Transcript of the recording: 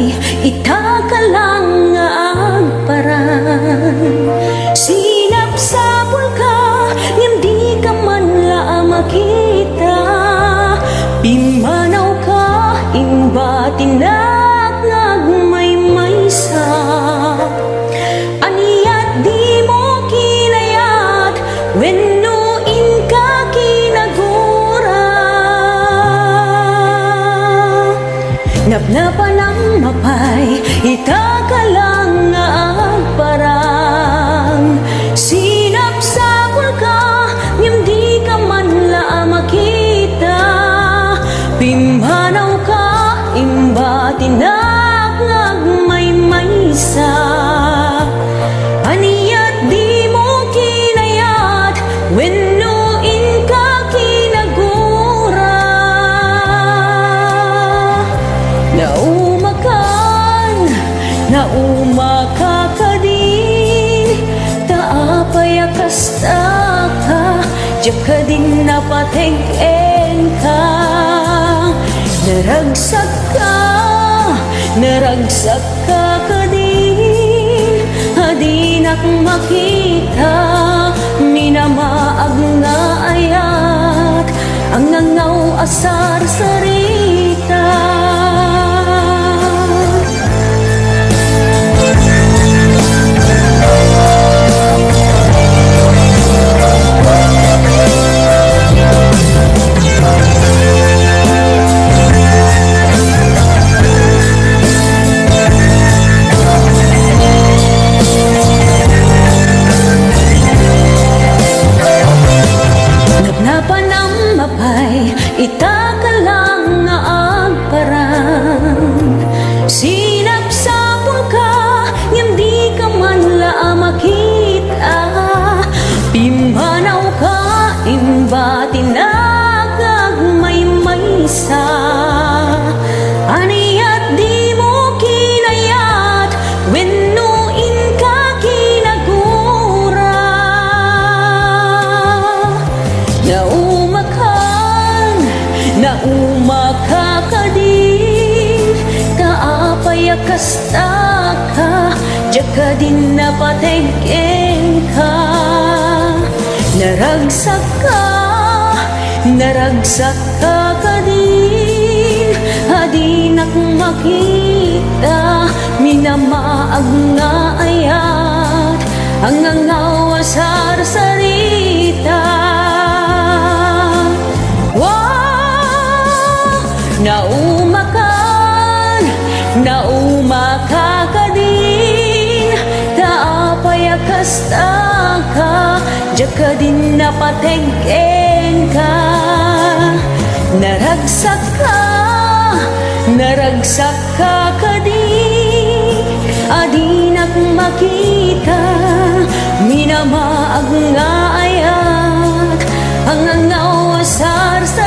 mapay, itakalang nga agparan. Sinap sa bulka, ngem di ka man la makita. Pimanaw ka, imba tinak ngagmaymaysa. Aniyat di mo kinayat, wenno inka kinagura. Napnapan ang mapay, itakalang nga agparang. Sinap sa bulka, ngem di ka man la makita. Pimanaw ka, imba tinak ngagmaymaysa. Aniyat di mo kinayat, wenno inka kinagura. Nauma ka din, taapay akasta ka, diyak ka din napateg-en ka. Naragsak ka din, hadinak makita. Minamaag nga ayat, ang nangaw asar sarita. Napnapan ang mapay, itakalang nga agparang. Sinap sa bulka, ngem di ka man la makita. Pimanaw ka, imba tinag agmaymaysa. Aniyat di mo kinayat, wenno inka kinagura. Nauma ka din, kaapay akasta ka, diyak ka din napateg-en ka. Naragsak ka din, hadinak makita. Minamaag nga ayat, ang nangaw asar sarita. Nauma ka din, taapay akasta ka, diyak ka din napateg-en ka. Naragsak ka din, adinak makita. Minamaag nga ayat, ang nangaw asar sa